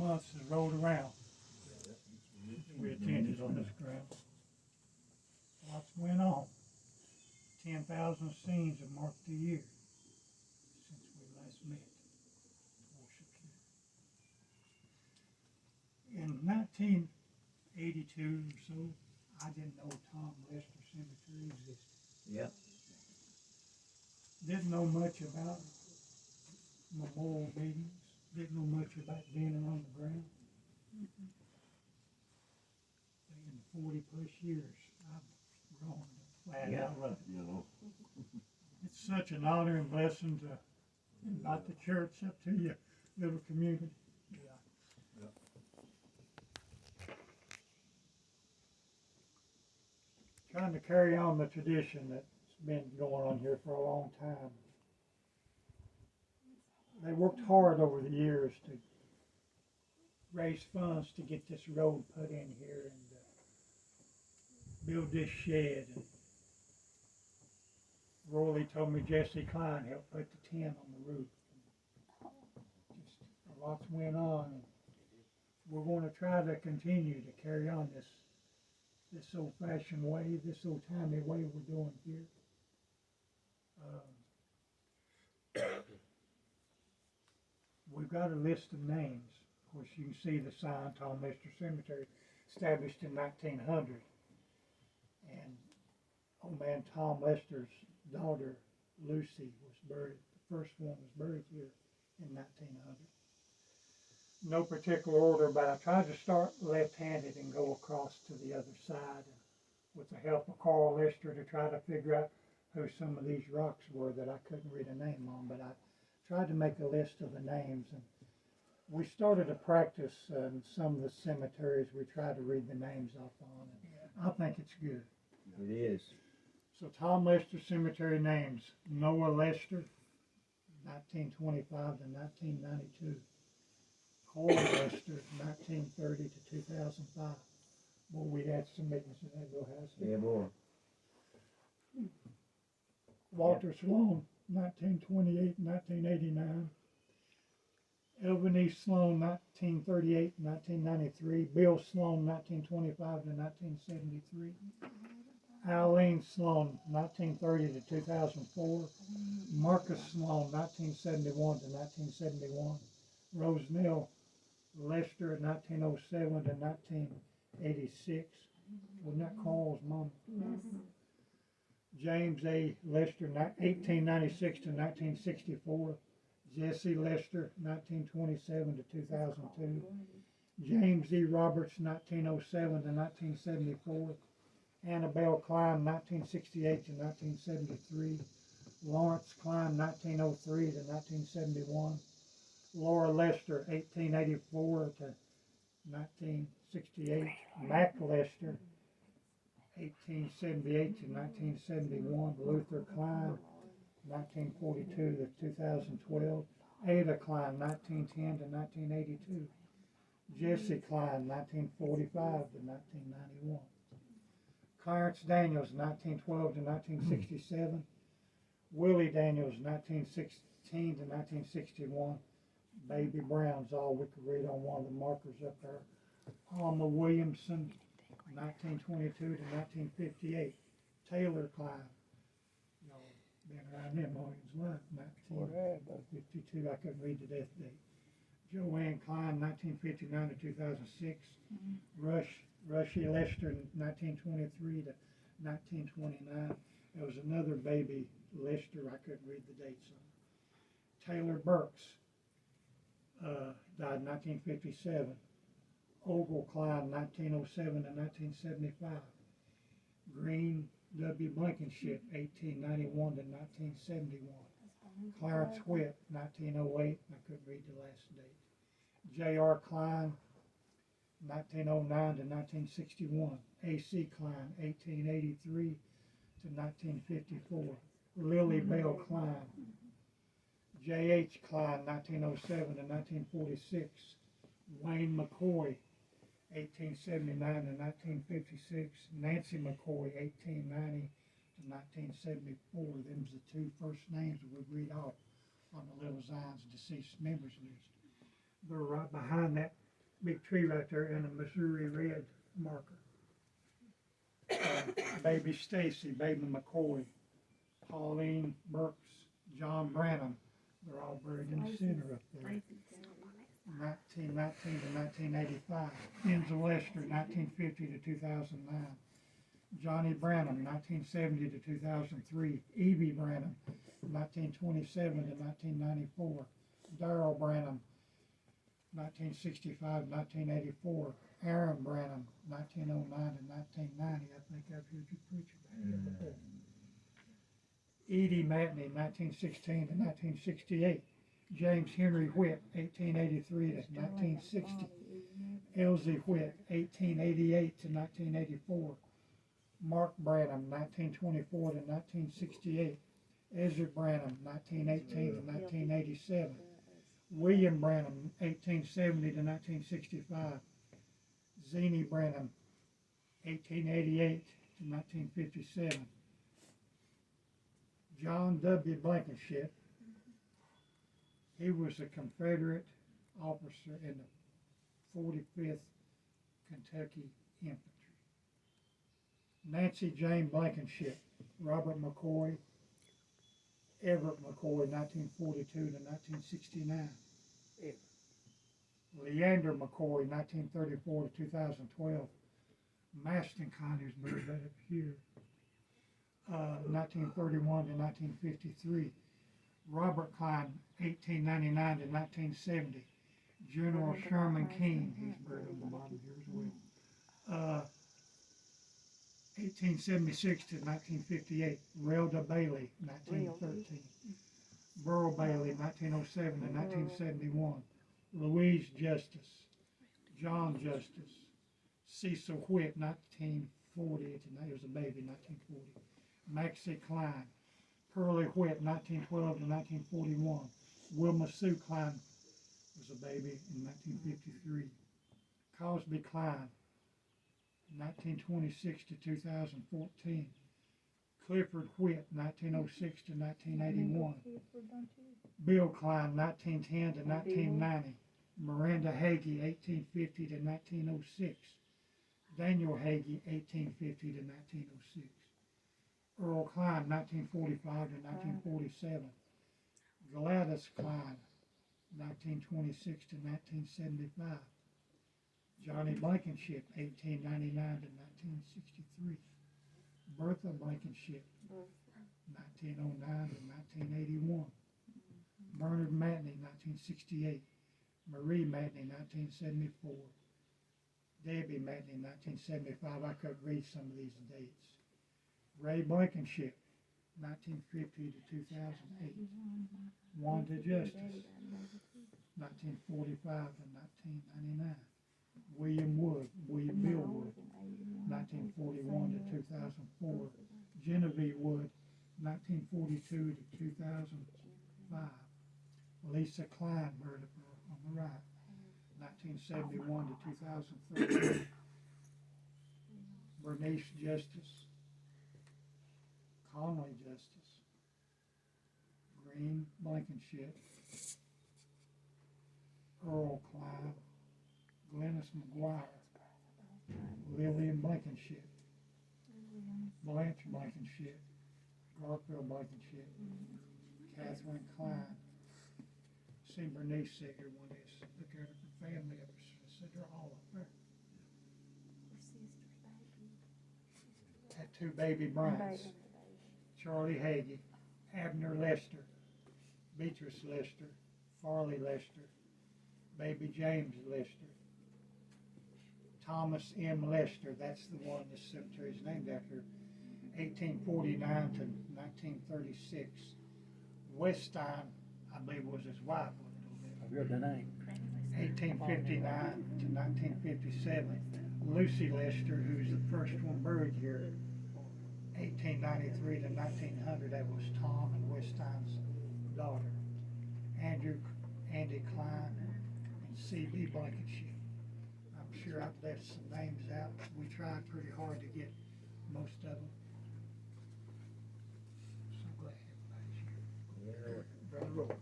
months has rolled around. We attended on this ground. Lots went on. 10,000 scenes have marked the year since we last met to worship here. In 1982 or so, I didn't know Tom Lester Cemetery existed. Yep. Didn't know much about memorial meetings. Didn't know much about being on the ground. In 40 plus years, I've grown to flat Yeah. out love it. It's such an honor and blessing to invite the church up to your little community. Trying to carry on the tradition that's been going on here for a long time. They worked hard over the years to raise funds to get this road put in here and build this shed. And Roy told me Jesse Klein helped put the tin on the roof. Just lots went on. And we're going to try to continue to carry on this old-fashioned way, this old-timey way we're doing here. We've got a list of names. Of course, you can see the sign, Tom Lester Cemetery, established in 1900. And old man Tom Lester's daughter, Lucy, was buried. The first one was buried here in 1900. No particular order, but I tried to start left-handed and go across to the other side with the help of Carl Lester to try to figure out who some of these rocks were that I couldn't read a name on, but I tried to make a list of the names. And we started a practice in some of the cemeteries we try to read the names off on, and I think it's good. It is. So Tom Lester Cemetery names: Noah Lester, 1925 to 1992. Cole Lester, 1930 to 2005. Well, we had some meetings in that little house. Yeah, boy. Walter Sloan, 1928 1989. Elvin E. Sloan, 1938 1993. Bill Sloan, 1925 to 1973. Eileen Sloan, 1930 to 2004. Marcus Sloan, 1971 to 1971. Rosenell Lester, 1907 to 1986. Wasn't that Carl's mom? Yes. James A. Lester, 1896 to 1964. Jesse Lester, 1927 to 2002. James E. Roberts, 1907 to 1974. Annabelle Klein, 1968 to 1973. Lawrence Klein, 1903 to 1971. Laura Lester, 1884 to 1968. Mac Lester, 1878 to 1971. Luther Klein, 1942 to 2012. Ada Klein, 1910 to 1982. Jesse Klein, 1945 to 1991. Clarence Daniels, 1912 to 1967. Willie Daniels, 1916 to 1961. Baby Brown's all we could read on one of the markers up there. Alma Williamson, 1922 to 1958. Taylor Klein, you know, been around him all his life, 1952, I couldn't read the death date. Joanne Klein, 1959 to 2006. Rushy Lester, 1923 to 1929. There was another baby Lester I couldn't read the dates on. Taylor Burks, died in 1957. Ogle Klein, 1907 to 1975. Green W. Blankenship, 1891 to 1971. Clarence Whip, 1908, I couldn't read the last date. J.R. Klein, 1909 to 1961. A.C. Klein, 1883 to 1954. Lily Bell Klein. J.H. Klein, 1907 to 1946. Wayne McCoy, 1879 to 1956. Nancy McCoy, 1890 to 1974. Them's the two first names we read off on the Little Zion's deceased members list. They're right behind that tree right there and a Missouri red marker. Baby Stacy, baby McCoy, Pauline Burks, John Branham, they're all buried in the center up there. 1919 to 1985. Enzo Lester, 1950 to 2009. Johnny Branham, 1970 to 2003. Evie Branham, 1927 to 1994. Darrell Branham, 1965 to 1984. Aaron Branham, 1909 to 1990. I think I've heard you preach about him before. Edie Matney, 1916 to 1968. James Henry Whitt, 1883 to 1960. Elsie Whitt, 1888 to 1984. Mark Branham, 1924 to 1968. Ezra Branham, 1918 to 1987. William Branham, 1870 to 1965. Zenie Branham, 1888 to 1957. John W. Blankenship, he was a Confederate officer in the 45th Kentucky Infantry. Nancy Jane Blankenship, Robert McCoy, Everett McCoy, 1942 to 1969. Leander McCoy, 1934 to 2012. Maston County is buried right up here. 1931 to 1953. Robert Klein, 1899 to 1970. General Sherman King, he's buried on the bottom here as well. 1876 to 1958. Relda Bailey, 1913. Burl Bailey, 1907 to 1971. Louise Justice. John Justice. Cecil Whitt, 1940 to, he was a baby, 1940. Maxie Klein. Pearlie Whitt, 1912 to 1941. Wilma Sue Klein was a baby in 1953. Cosby Klein, 1926 to 2014. Clifford Whitt, 1906 to 1981. Bill Klein, 1910 to 1990. Miranda Hagee, 1850 to 1906. Daniel Hagee, 1850 to 1906. Earl Klein, 1945 to 1947. Gladys Klein, 1926 to 1975. Johnny Blankenship, 1899 to 1963. Bertha Blankenship, 1909 to 1981. Bernard Matney, 1968. Marie Matney, 1974. Debbie Matney, 1975. I couldn't read some of these dates. Ray Blankenship, 1950 to 2008. Wanda Justice, 1945 to 1999. William Bill Wood, 1941 to 2004. Genevieve Wood, 1942 to 2005. Lisa Klein, buried on the right, 1971 to 2013. Bernice Justice. Conley Justice. Green Blankenship. Earl Klein. Glennis McGuire. Lillian Blankenship. Blanche Blankenship. Garfield Blankenship. Catherine Klein. See Bernice sit here one day, look at her family up there, said they're all up there. Had two baby Bryants. Charlie Hagee, Abner Lester, Beatrice Lester, Farley Lester, baby James Lester, Thomas M. Lester, that's the one this cemetery is named after, 1849 to 1936. Westein, I believe, was his wife. I've heard the name. 1859 to 1957. Lucy Lester, who's the first one buried here, 1893 to 1900. That was Tom and Westein's daughter. Andy Klein and C.B. Blankenship. I'm sure I've left some names out. We tried pretty hard to get most of them. So glad everybody's here. Brother Roy.